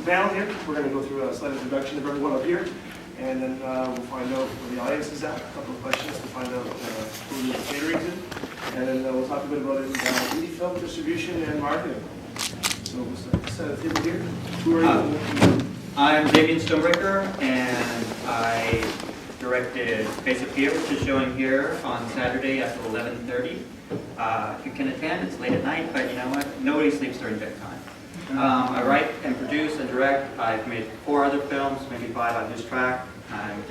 panel here. We're going to go through a slight introduction of everyone up here, and then we'll find out where the audience is at, a couple of questions to find out who we're catering to, and then we'll talk a bit about indie film distribution and marketing. So we'll set a table here. Who are you? I'm Damien Stonebreaker, and I directed Face of Fear, which is showing here on Saturday at 11:30. If you can attend, it's late at night, but you know what? Nobody sleeps during bedtime. I write and produce and direct. I've made 4 other films, maybe 5 on this track. I'm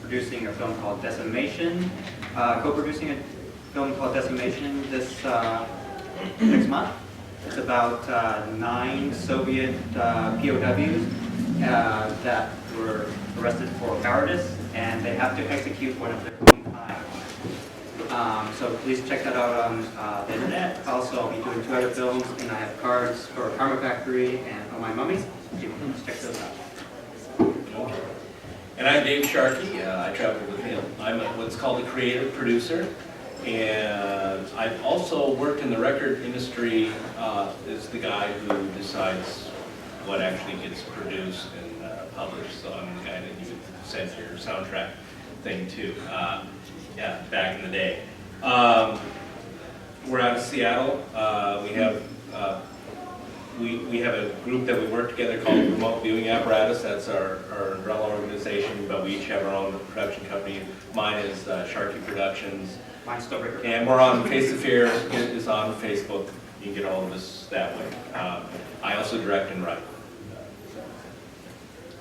producing a film called Decimation, co-producing a film called Decimation this next month. It's about 9 Soviet POWs that were arrested for cowardice, and they have to execute one of their own kind. So please check that out on the internet. Also, I'll be doing 2 other films, and I have cards for Karma Factory and Oh My Mummies. You can check those out. Okay. And I'm Dave Sharkey. I travel with him. I'm what's called a creative producer. And I've also worked in the record industry as the guy who decides what actually gets produced and published. So I'm the guy that you would send your soundtrack thing to. Yeah, back in the day. We're out of Seattle. We have a group that we work together called Remote Viewing Apparatus. That's our umbrella organization, but we each have our own production company. Mine is Sharkey Productions. Mine's Stonebreaker. And we're on Face of Fear is on Facebook. You can get all of us that way. I also direct and write.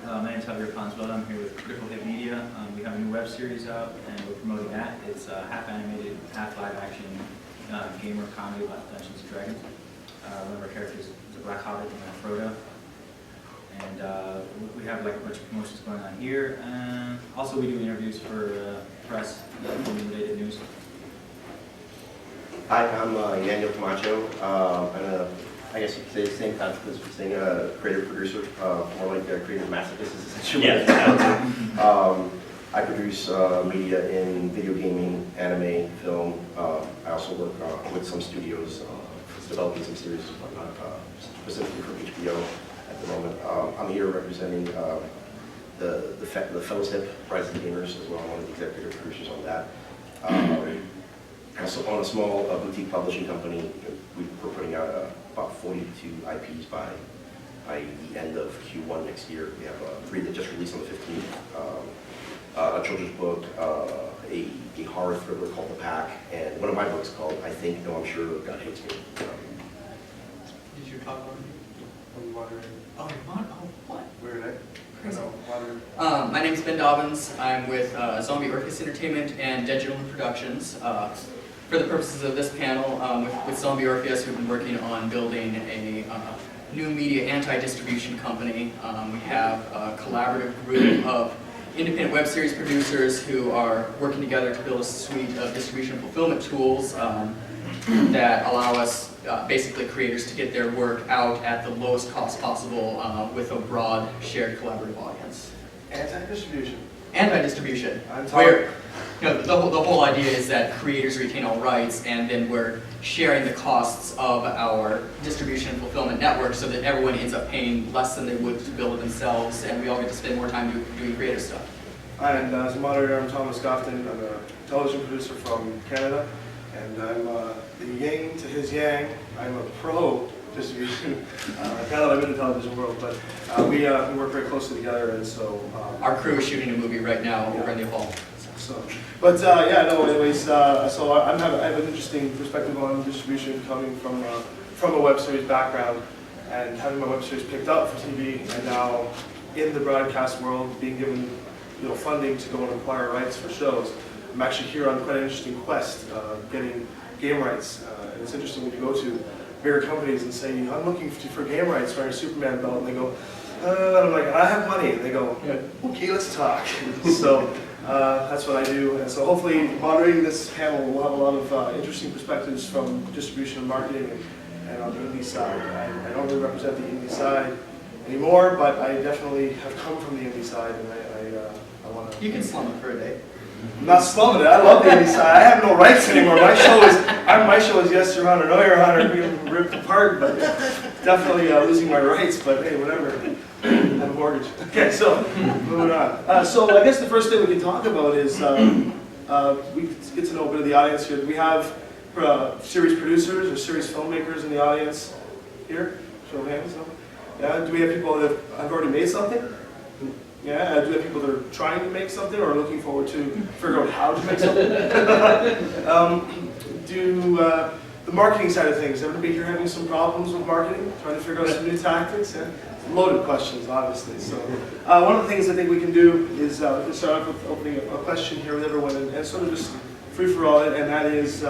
My name is Javier Ponswell. I'm here with Critical Hit Media. We have a new web series out, and we're promoting that. It's half animated, half live action gamer comedy about Dungeons and Dragons. One of our characters is a Black Hobbit named Frodo. And we have like a bunch of promotions going on here. Also, we do interviews for press, related news. Hi, I'm Daniel Camacho. I'm I guess you could say the same concept as saying a creative producer, more like a creative masochist is essentially what it sounds like. I produce media in video gaming, anime, film. I also work with some studios developing some series and whatnot, specifically for HBO at the moment. I'm here representing the Fellowship, Rise of the Gamers, as well. I'm one of the executive producers on that. Also on a small boutique publishing company, we're putting out about 42 IPs by the end of Q1 next year. We have 3 that just released on the 15th. A children's book, a horror thriller called The Pack, and one of my books called I Think, No I'm Sure, God Hates Me. Did you talk about it? Moderator. Oh, what? Where did I? Crazy. Moderator. My name is Ben Dobbins. I'm with Zombie Orchis Entertainment and Digital Productions. For the purposes of this panel, with Zombie Orpheus, we've been working on building a new media anti-distribution company. We have a collaborative group of independent web series producers who are working together to build a suite of distribution and fulfillment tools that allow us, basically creators, to get their work out at the lowest cost possible with a broad, shared collaborative audience. Anti-distribution. Anti-distribution, I'm where the whole idea is that creators retain all rights, and then we're sharing the costs of our distribution and fulfillment network so that everyone ends up paying less than they would to build it themselves, and we all get to spend more time doing creative stuff. Hi, and as a moderator, I'm Thomas Gofton. I'm a television producer from Canada, and I'm the yang to his yang. I'm a pro distribution. Now that I'm in the television world, but we work very closely together, and so Our crew is shooting a movie right now over in the hall. so, but yeah, no. Anyways, so I have an interesting perspective on distribution, coming from a web series background, and having my web series picked up for TV, and now in the broadcast world, being given funding to go and acquire rights for shows. I'm actually here on quite an interesting quest, getting game rights. And it's interesting when you go to bigger companies and say, I'm looking for game rights for a Superman belt, and they go, and I'm like, I have money. And they go, okay, let's talk. So that's what I do. And so hopefully moderating this panel will have a lot of interesting perspectives from distribution and marketing and on the indie side. I don't really represent the indie side anymore, but I definitely have come from the indie side, and I want to... You can slum it for a day. I'm not slumming it. I love the indie side. I have no rights anymore. My show is Yes Your Honor, No Your Honor, being ripped apart, but definitely losing my rights. But hey, whatever. I have a mortgage. Okay, so moving on. So I guess the first thing we can talk about is we get to know a bit of the audience here. Do we have series producers or series filmmakers in the audience here? Show of hands. No? Yeah. Do we have people that have already made something? Yeah, do we have people that are trying to make something or are looking forward to figure out how to make something? The marketing side of things, everybody here having some problems with marketing? Trying to figure out some new tactics? Yeah? Loaded questions, obviously. So one of the things I think we can do is start off with opening a question here with everyone and sort of just free for all, and that is,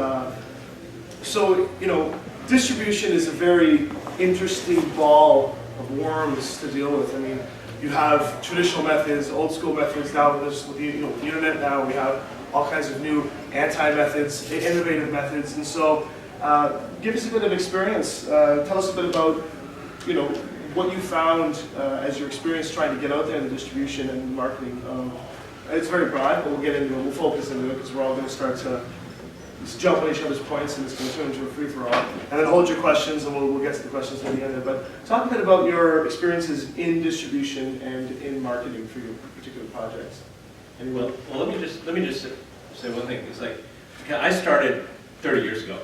so, you know, distribution is a very interesting ball of worms to deal with. I mean, you have traditional methods, old school methods. Now with the internet, now we have all kinds of new anti-methods, innovative methods. And so, give us a bit of experience. Tell us a bit about, what you found as your experience trying to get out there in the distribution and marketing. It's very broad, but we'll get into it. We'll focus into it because we're all going to start to just jump on each other's points, and it's going to turn into a free-for-all. And then hold your questions, and we'll get to the questions at the end. But talk a bit about your experiences in distribution and in marketing for your particular projects. Anyone? Well, let me just say one thing. It's like, I started 30 years ago,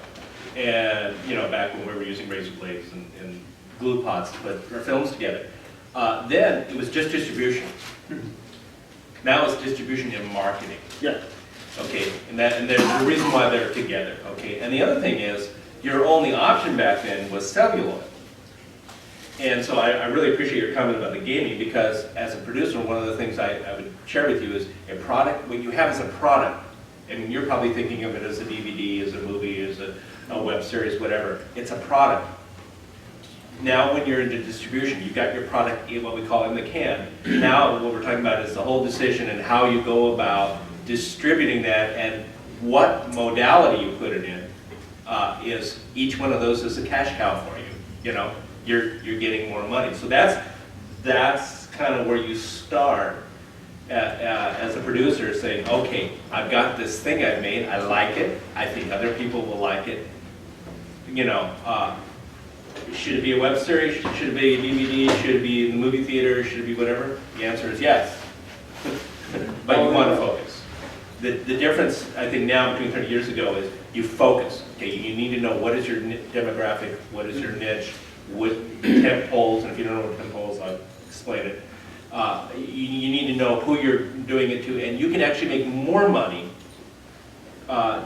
and back when we were using razor blades and glue pots to put our films together. Then it was just distribution. Now it's distribution and marketing. Yeah. Okay, and there's a reason why they're together. Okay, and the other thing is, your only option back then was celluloid. And so I really appreciate your comment about the gaming, because as a producer, one of the things I would share with you is a product. What you have is a product. I mean, you're probably thinking of it as a DVD, as a movie, as a web series, whatever. It's a product. Now when you're into distribution, you've got your product, what we call in the can. Now what we're talking about is the whole decision and how you go about distributing that and what modality you put it in. Is each one of those is a cash cow for you. You're getting more money. So that's kind of where you start as a producer, saying, okay, I've got this thing I've made, I like it, I think other people will like it. Should it be a web series? Should it be a DVD? Should it be in the movie theater? Should it be whatever? The answer is yes. But you want to focus. The difference, I think, now between 30 years ago is you focus. Okay, you need to know what is your demographic, what is your niche, what temp poles, and if you don't know what temp poles, I'll explain it. You need to know who you're doing it to, and you can actually make more money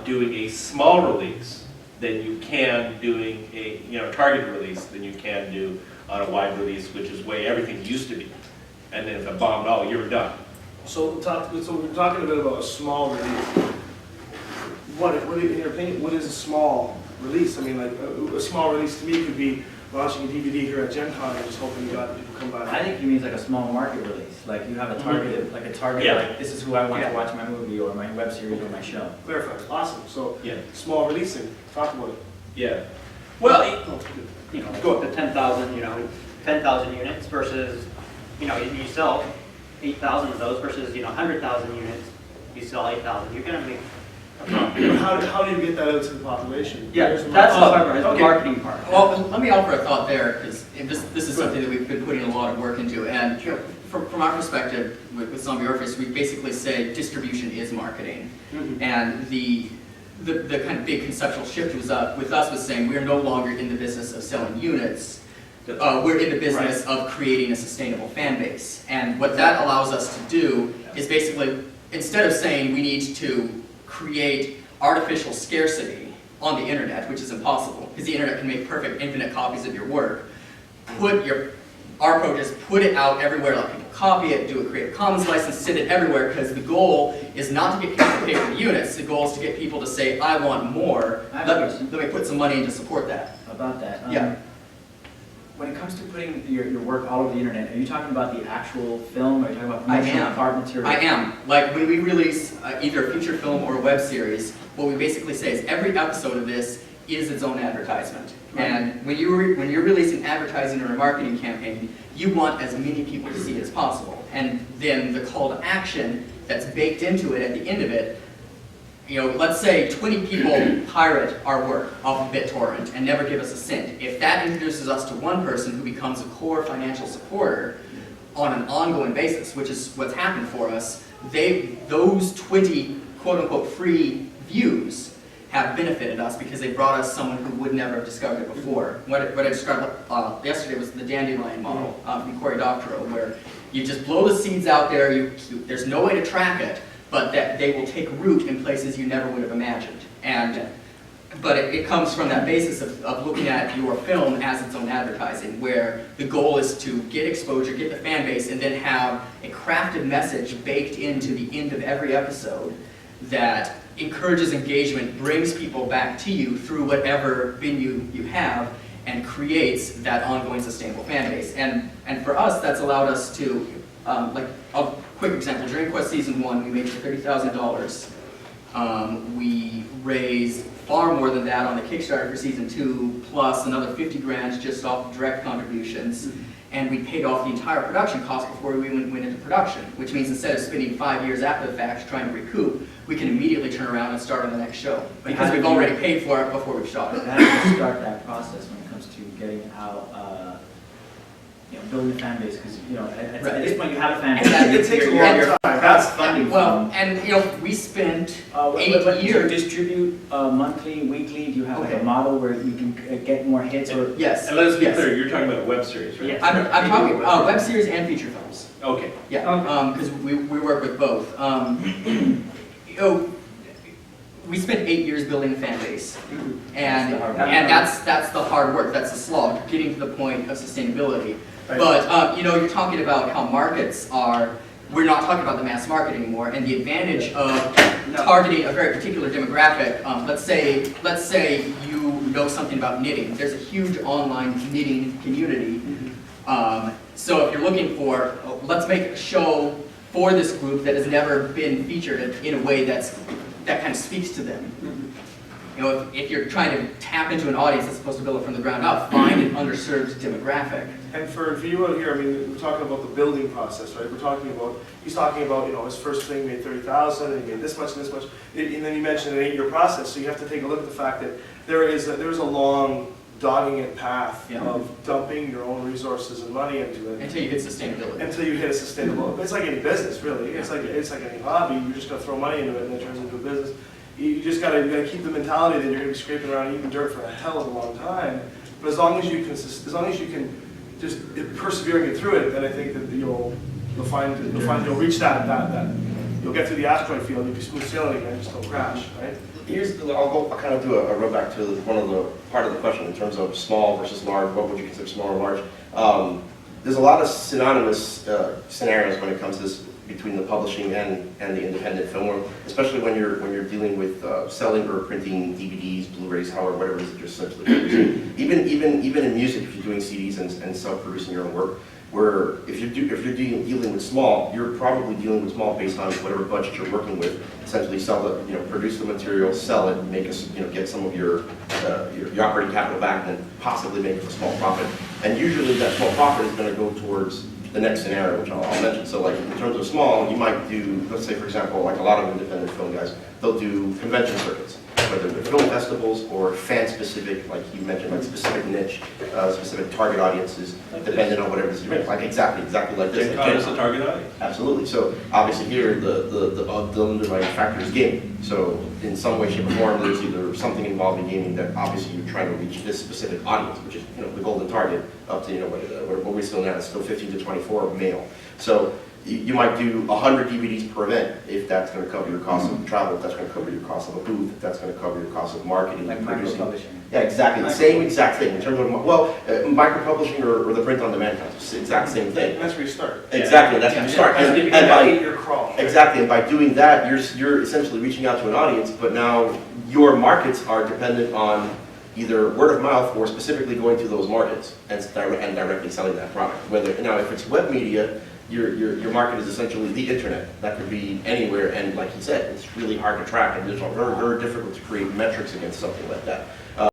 doing a small release than you can doing a targeted release than you can do on a wide release, which is the way everything used to be. And then if it bombed, oh, you're done. So we're talking a bit about a small release. What in your opinion, what is a small release? I mean, like a small release to me could be launching a DVD here at Gen Con and just hoping people come by. I think he means like a small market release. Like you have a targeted, like this is who I want to watch my movie or my web series or my show. Clarify. Awesome. So small releasing. Talk about it. Yeah. Well, Go the 10,000 units versus, you sell 8,000 of those versus, 100,000 units, you sell 8,000. You're going to make a profit. How do you get that out to the population? Yeah, that's the hard part, the marketing part. Well, let me offer a thought there, because this is something that we've been putting a lot of work into. And from our perspective with Zombie Orpheus, we basically say distribution is marketing. Mm-hmm. And the kind of big conceptual shift with us was saying we're no longer in the business of selling units. We're in the business of creating a sustainable fan base. And what that allows us to do is basically, instead of saying we need to create artificial scarcity on the internet, which is impossible, because the internet can make perfect infinite copies of your work, our approach is put it out everywhere, let people copy it, do a Creative Commons license, send it everywhere, because the goal is not to get people to pay for the units, the goal is to get people to say, I want more, let me put some money in to support that. About that. Yeah. When it comes to putting your work all over the internet, are you talking about the actual film, or are you talking about promotional art material? I am. Like when we release either a feature film or a web series, what we basically say is every episode of this is its own advertisement. Right. And when you're releasing advertising or a marketing campaign, you want as many people to see it as possible. And then the call to action that's baked into it at the end of it. You know, let's say 20 people pirate our work off of BitTorrent and never give us a cent. If that introduces us to one person who becomes a core financial supporter on an ongoing basis, which is what's happened for us, those 20 quote-unquote free views have benefited us because they brought us someone who would never have discovered it before. What I described yesterday was the dandelion model from Cory Doctorow, where you just blow the seeds out there, there's no way to track it, but that they will take root in places you never would have imagined. But it comes from that basis of looking at your film as its own advertising, where the goal is to get exposure, get the fan base, and then have a crafted message baked into the end of every episode that encourages engagement, brings people back to you through whatever venue you have, and creates that ongoing sustainable fan base. And for us, that's allowed us to, like a quick example, Dragon Quest Season 1, we made $30,000. We raised far more than that on the Kickstarter for Season 2, plus another 50 grand just off of direct contributions. And we paid off the entire production cost before we went into production, which means instead of spending 5 years after the fact trying to recoup, we can immediately turn around and start on the next show, because we've already paid for it before we've shot it. How do you start that process when it comes to getting out, building a fan base? Because, at this point you have a fan base. It takes a long time. That's funding Well, from. and we spent But 8 do you years. distribute monthly, weekly? Do you have like Okay. a model where you can get more hits? Or Yes. And let us be yes. clear, you're talking about a web series, right? Yes. I'm talking web series and feature films. Okay. Yeah, because we work with both. We spent 8 years building a fan base, and that's the hard work. That's the slog, getting to the point of sustainability. Right. But you're talking about how markets are. We're not talking about the mass market anymore, and the advantage of targeting a very particular demographic. Let's say you know something about knitting. There's a huge online knitting community. So if you're looking for, let's make a show for this group that has never been featured in a way that kind of speaks to them. If you're trying to tap into an audience that's supposed to build it from the ground up, find an underserved demographic. And for you out here, I mean, we're talking about the building process, right? He's talking about, his first thing made 30,000, and he made this much and this much, and then you mentioned an 8-year process. So you have to take a look at the fact that there's a long dogging it path of dumping your own resources and money into it Until you hit sustainability. until you hit a sustainable. It's like any business, really. It's like any hobby. You're just gonna throw money into it, and it turns into a business. You gotta keep the mentality that you're gonna be scraping around eating dirt for a hell of a long time. But as long as you can just persevere and get through it, then I think that you'll reach that you'll get through the asteroid field. You'll be smooth sailing again, just don't crash, right? I'll kind of do a run back to one of the part of the question in terms of small versus large. What would you consider small or large? There's a lot of synonymous scenarios when it comes to this between the publishing and the independent film world, especially when you're dealing with selling or printing DVDs, Blu-rays, however, whatever it is that you're essentially producing. Even in music, if you're doing CDs and self-producing your own work, where if you're dealing with small, you're probably dealing with small based on whatever budget you're working with. Essentially, produce the material, sell it, get some of your operating capital back, and then possibly make a small profit. And usually, that small profit is going to go towards the next scenario, which I'll mention. So, like in terms of small, you might do, let's say, for example, like a lot of independent film guys, they'll do convention circuits, whether they're film festivals or fan-specific, like you mentioned, like specific niche, specific target audiences, depending on whatever it is you make. Like exactly like this. Gen Con is the target audience. Absolutely. So obviously here the underlying factor is gaming. So in some way, shape, or form, there's either something involved in gaming that obviously you're trying to reach this specific audience, which is the golden target up to what we're still now. It's still 15 to 24 male. So you might do 100 DVDs per event if that's going to cover your cost of travel, if that's going to cover your cost of a booth, if that's going to cover your cost of marketing, like producing. micro-publishing. Yeah, exactly. The same exact thing in terms of micro-publishing or the print-on-demand concept. Exact same thing. And that's where you start. Exactly, that's where you start. Your crawl. Exactly, and by doing that, you're essentially reaching out to an audience, but now your markets are dependent on either word of mouth or specifically going to those markets and directly selling that product. Now, if it's web media, your market is essentially the internet. That could be anywhere, and like you said, it's really hard to track, and it's very, very difficult to create metrics against something like that.